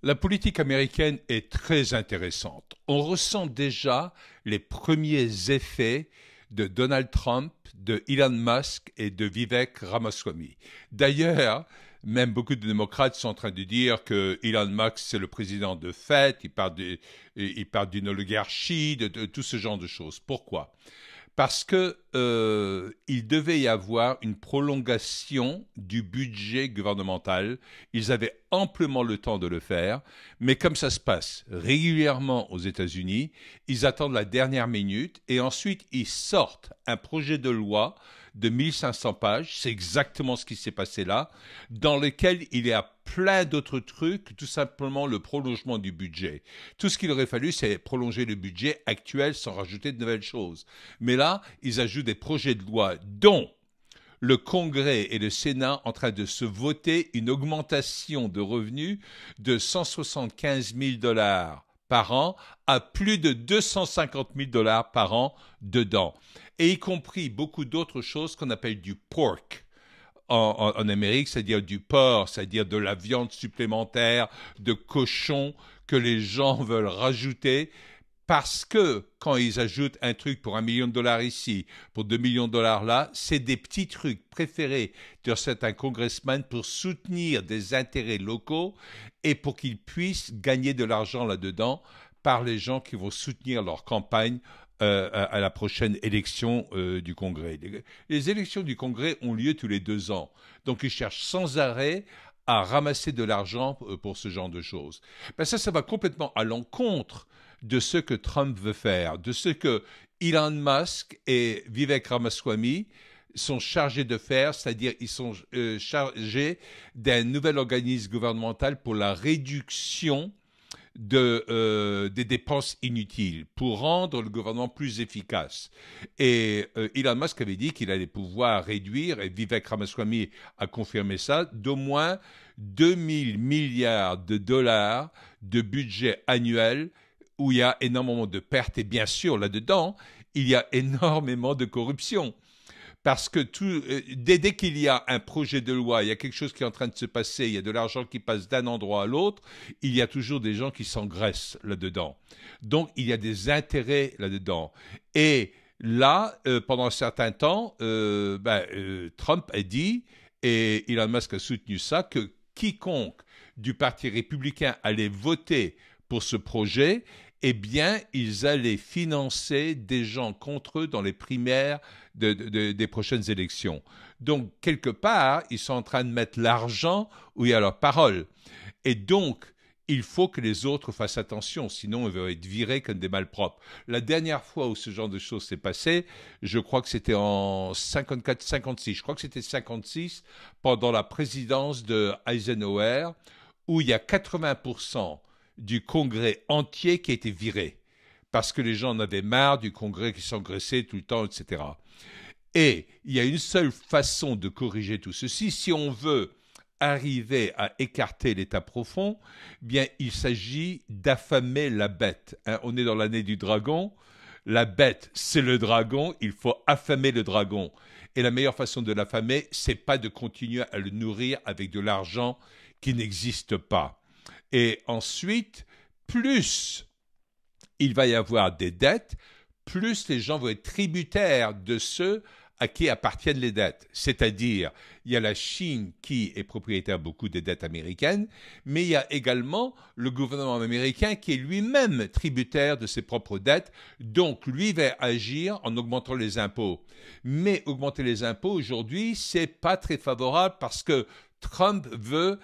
La politique américaine est très intéressante. On ressent déjà les premiers effets de Donald Trump, de Elon Musk et de Vivek Ramaswamy. D'ailleurs, même beaucoup de démocrates sont en train de dire que Elon Musk, c'est le président de fait, il parle d'une oligarchie, de tout ce genre de choses. Pourquoi? Parce que il devait y avoir une prolongation du budget gouvernemental. Ils avaient amplement le temps de le faire, mais comme ça se passe régulièrement aux États-Unis, ils attendent la dernière minute et ensuite ils sortent un projet de loi de 1500 pages, c'est exactement ce qui s'est passé là, dans lequel il y a plein d'autres trucs, tout simplement le prolongement du budget. Tout ce qu'il aurait fallu, c'est prolonger le budget actuel sans rajouter de nouvelles choses. Mais là, ils ajoutent des projets de loi dont le Congrès et le Sénat en train de se voter une augmentation de revenus de 175 000 dollars par an à plus de 250 000 dollars par an dedans. Et y compris beaucoup d'autres choses qu'on appelle du pork en Amérique, c'est-à-dire du porc, c'est-à-dire de la viande supplémentaire, de cochon que les gens veulent rajouter parce que quand ils ajoutent un truc pour 1 million de dollars ici, pour 2 millions de dollars là, c'est des petits trucs préférés de certains congressmen pour soutenir des intérêts locaux et pour qu'ils puissent gagner de l'argent là-dedans par les gens qui vont soutenir leur campagne à la prochaine élection du Congrès. Les élections du Congrès ont lieu tous les 2 ans. Donc ils cherchent sans arrêt à ramasser de l'argent pour ce genre de choses. Ben ça va complètement à l'encontre de ce que Trump veut faire, de ce que Elon Musk et Vivek Ramaswamy sont chargés de faire, c'est-à-dire ils sont chargés d'un nouvel organisme gouvernemental pour la réduction des dépenses inutiles pour rendre le gouvernement plus efficace. Et Elon Musk avait dit qu'il allait pouvoir réduire, et Vivek Ramaswamy a confirmé ça, d'au moins 2000 milliards de dollars de budget annuel où il y a énormément de pertes. Et bien sûr, là-dedans, il y a énormément de corruption. Parce que dès qu'il y a un projet de loi, il y a quelque chose qui est en train de se passer, il y a de l'argent qui passe d'un endroit à l'autre, il y a toujours des gens qui s'engraissent là-dedans. Donc, il y a des intérêts là-dedans. Et là, pendant un certain temps, Trump a dit, et Elon Musk a soutenu ça, que quiconque du Parti républicain allait voter pour ce projet, eh bien, ils allaient financer des gens contre eux dans les primaires des prochaines élections. Donc, quelque part, ils sont en train de mettre l'argent où il y a leur parole. Et donc, il faut que les autres fassent attention, sinon ils vont être virés comme des malpropres. La dernière fois où ce genre de choses s'est passé, je crois que c'était en 54-56. Je crois que c'était 56, pendant la présidence de Eisenhower, où il y a 80% du Congrès entier qui a été viré parce que les gens en avaient marre du Congrès qui s'engraissait tout le temps, etc. Et il y a une seule façon de corriger tout ceci. Si on veut arriver à écarter l'état profond, bien, il s'agit d'affamer la bête. Hein, on est dans l'année du dragon. La bête, c'est le dragon. Il faut affamer le dragon. Et la meilleure façon de l'affamer, c'est pas de continuer à le nourrir avec de l'argent qui n'existe pas. Et ensuite, plus il va y avoir des dettes, plus les gens vont être tributaires de ceux à qui appartiennent les dettes. C'est-à-dire, il y a la Chine qui est propriétaire beaucoup des dettes américaines, mais il y a également le gouvernement américain qui est lui-même tributaire de ses propres dettes, donc lui va agir en augmentant les impôts. Mais augmenter les impôts aujourd'hui, c'est pas très favorable parce que Trump veut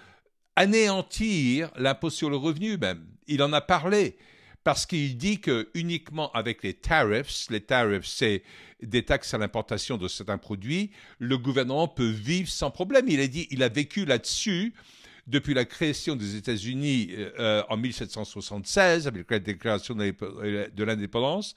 anéantir l'impôt sur le revenu même. Il en a parlé parce qu'il dit que uniquement avec les tariffs, c'est des taxes à l'importation de certains produits, le gouvernement peut vivre sans problème. Il a dit, il a vécu là-dessus depuis la création des États-Unis en 1776, avec la déclaration de l'indépendance,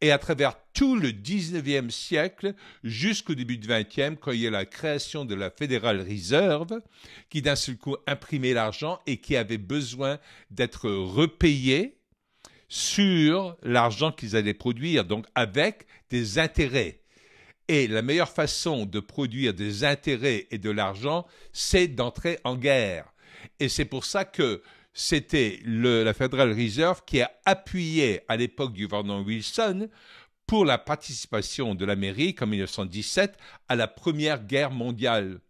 et à travers tout le 19e siècle jusqu'au début du 20e, quand il y a la création de la Federal Reserve, qui d'un seul coup imprimait l'argent et qui avait besoin d'être repayé sur l'argent qu'ils allaient produire, donc avec des intérêts. Et la meilleure façon de produire des intérêts et de l'argent, c'est d'entrer en guerre. Et c'est pour ça que c'était la Federal Reserve qui a appuyé à l'époque du gouvernement Wilson pour la participation de l'Amérique en 1917 à la Première Guerre mondiale.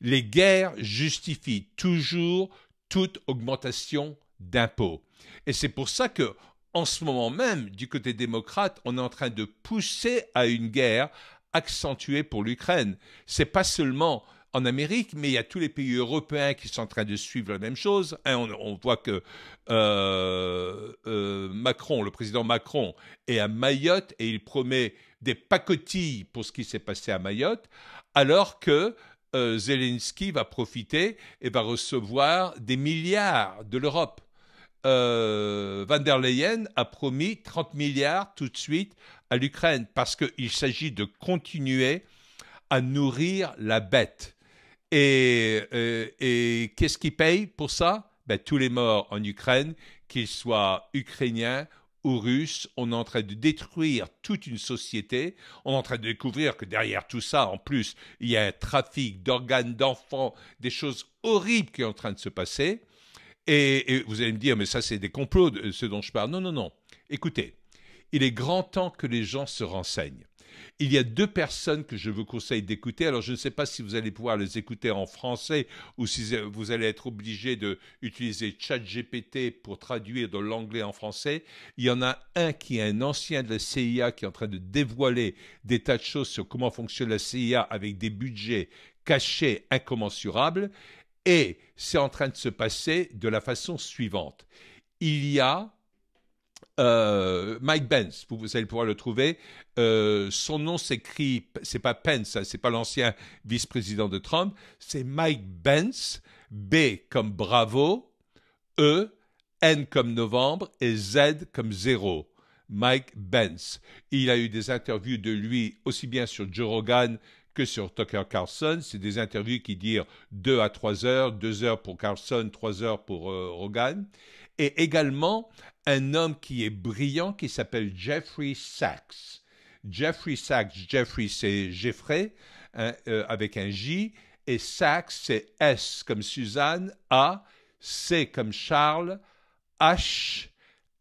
Les guerres justifient toujours toute augmentation d'impôts. Et c'est pour ça que, en ce moment même, du côté démocrate, on est en train de pousser à une guerre accentuée pour l'Ukraine. C'est pas seulement en Amérique, mais il y a tous les pays européens qui sont en train de suivre la même chose. On voit que Macron, le président Macron, est à Mayotte et il promet des pacotilles pour ce qui s'est passé à Mayotte, alors que Zelensky va profiter et va recevoir des milliards de l'Europe. Van der Leyen a promis 30 milliards tout de suite à l'Ukraine parce qu'il s'agit de continuer à nourrir la bête. Et qu'est-ce qui paye pour ça? Ben, tous les morts en Ukraine, qu'ils soient ukrainiens ou russes, on est en train de détruire toute une société. On est en train de découvrir que derrière tout ça, en plus, il y a un trafic d'organes d'enfants, des choses horribles qui sont en train de se passer. Et vous allez me dire, mais ça, c'est des complots, de ce dont je parle. Non, non, non. Écoutez, il est grand temps que les gens se renseignent. Il y a 2 personnes que je vous conseille d'écouter. Alors, je ne sais pas si vous allez pouvoir les écouter en français ou si vous allez être obligé d'utiliser ChatGPT pour traduire de l'anglais en français. Il y en a un qui est un ancien de la CIA qui est en train de dévoiler des tas de choses sur comment fonctionne la CIA avec des budgets cachés incommensurables. Et c'est en train de se passer de la façon suivante. Il y a Mike Pence, vous allez pouvoir le trouver. Son nom s'écrit, c'est pas Pence, c'est pas l'ancien vice-président de Trump, c'est Mike Pence, B comme bravo, E, N comme novembre et Z comme 0. Mike Pence. Il a eu des interviews de lui aussi bien sur Joe Rogan que sur Tucker Carlson. C'est des interviews qui durent 2 à 3 heures, 2 heures pour Carlson, 3 heures pour Rogan. Et également un homme qui est brillant qui s'appelle Jeffrey Sachs. Jeffrey Sachs, Jeffrey c'est Jeffrey, hein, avec un J, et Sachs c'est S comme Suzanne, A, C comme Charles, H,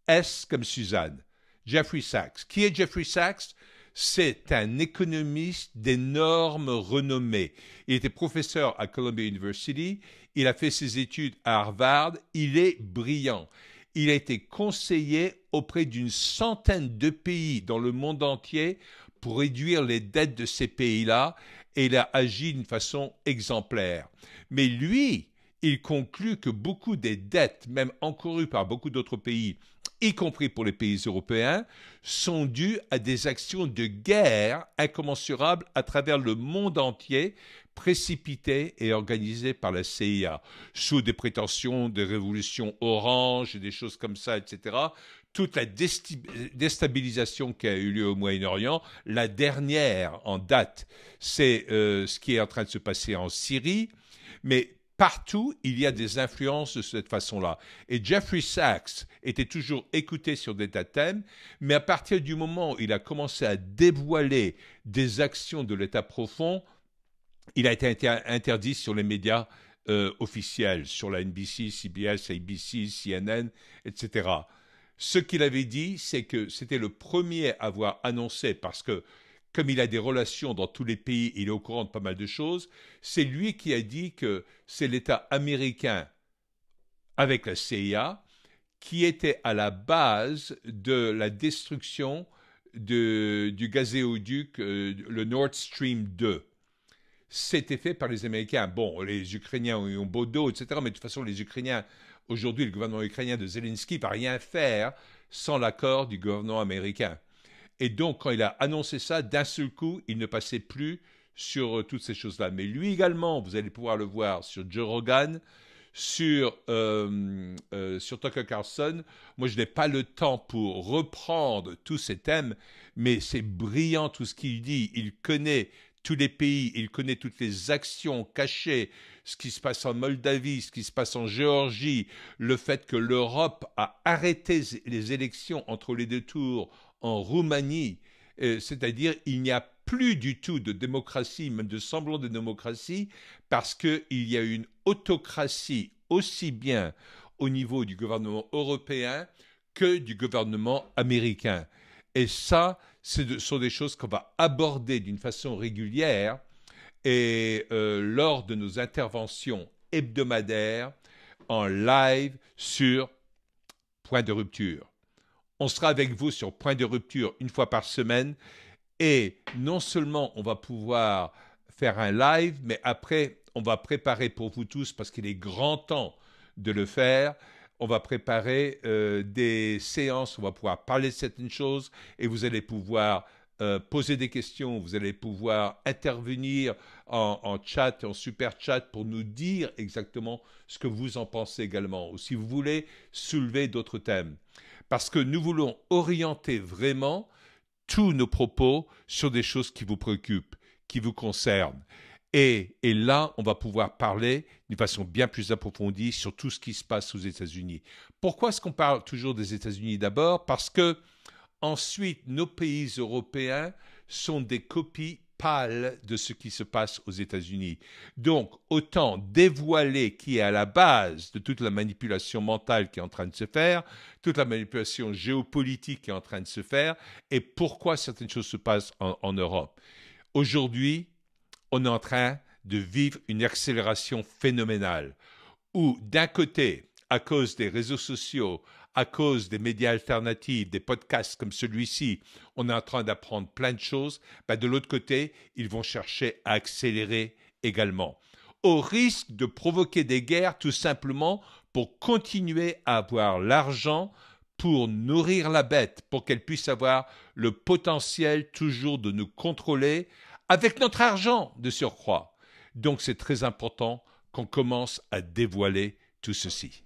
S comme Suzanne. Jeffrey Sachs. Qui est Jeffrey Sachs? C'est un économiste d'énorme renommée. Il était professeur à Columbia University, il a fait ses études à Harvard, il est brillant. Il a été conseiller auprès d'une centaine de pays dans le monde entier pour réduire les dettes de ces pays-là et il a agi d'une façon exemplaire. Mais lui, il conclut que beaucoup des dettes, même encourues par beaucoup d'autres pays, y compris pour les pays européens, sont dues à des actions de guerre incommensurables à travers le monde entier, précipitées et organisées par la CIA, sous des prétentions de révolution orange et des choses comme ça, etc. Toute la déstabilisation qui a eu lieu au Moyen-Orient, la dernière en date, c'est ce qui est en train de se passer en Syrie, mais partout, il y a des influences de cette façon-là. Et Jeffrey Sachs était toujours écouté sur des tas de thèmes, mais à partir du moment où il a commencé à dévoiler des actions de l'État profond, il a été interdit sur les médias officiels, sur la NBC, CBS, ABC, CNN, etc. Ce qu'il avait dit, c'est que c'était le premier à avoir annoncé, parce que comme il a des relations dans tous les pays, il est au courant de pas mal de choses, c'est lui qui a dit que c'est l'État américain, avec la CIA, qui était à la base de la destruction du gazéoduc, le Nord Stream 2. C'était fait par les Américains. Bon, les Ukrainiens ont beau dos, etc., mais de toute façon, les Ukrainiens, aujourd'hui, le gouvernement ukrainien de Zelensky ne va rien faire sans l'accord du gouvernement américain. Et donc, quand il a annoncé ça, d'un seul coup, il ne passait plus sur toutes ces choses-là. Mais lui également, vous allez pouvoir le voir sur Joe Rogan, sur Tucker Carlson. Moi, je n'ai pas le temps pour reprendre tous ces thèmes, mais c'est brillant tout ce qu'il dit. Il connaît tous les pays, il connaît toutes les actions cachées, ce qui se passe en Moldavie, ce qui se passe en Géorgie, le fait que l'Europe a arrêté les élections entre les 2 tours en Roumanie, c'est-à-dire il n'y a plus du tout de démocratie, même de semblant de démocratie, parce qu'il y a une autocratie aussi bien au niveau du gouvernement européen que du gouvernement américain. Et ça, ce sont des choses qu'on va aborder d'une façon régulière et lors de nos interventions hebdomadaires en live sur Point de rupture. On sera avec vous sur Point de rupture une fois par semaine et non seulement on va pouvoir faire un live, mais après on va préparer pour vous tous, parce qu'il est grand temps de le faire, on va préparer des séances, on va pouvoir parler de certaines choses et vous allez pouvoir poser des questions, vous allez pouvoir intervenir en chat, en super chat pour nous dire exactement ce que vous en pensez également, ou si vous voulez soulever d'autres thèmes. Parce que nous voulons orienter vraiment tous nos propos sur des choses qui vous préoccupent, qui vous concernent. Et là, on va pouvoir parler d'une façon bien plus approfondie sur tout ce qui se passe aux États-Unis. Pourquoi est-ce qu'on parle toujours des États-Unis d'abord? Parce que ensuite, nos pays européens sont des copies pâles de ce qui se passe aux États-Unis. Donc, autant dévoiler qui est à la base de toute la manipulation mentale qui est en train de se faire, toute la manipulation géopolitique qui est en train de se faire, et pourquoi certaines choses se passent en Europe. Aujourd'hui, on est en train de vivre une accélération phénoménale, où d'un côté, à cause des réseaux sociaux, à cause des médias alternatifs, des podcasts comme celui-ci, on est en train d'apprendre plein de choses. De l'autre côté, ils vont chercher à accélérer également, au risque de provoquer des guerres tout simplement pour continuer à avoir l'argent pour nourrir la bête, pour qu'elle puisse avoir le potentiel toujours de nous contrôler avec notre argent de surcroît. Donc c'est très important qu'on commence à dévoiler tout ceci.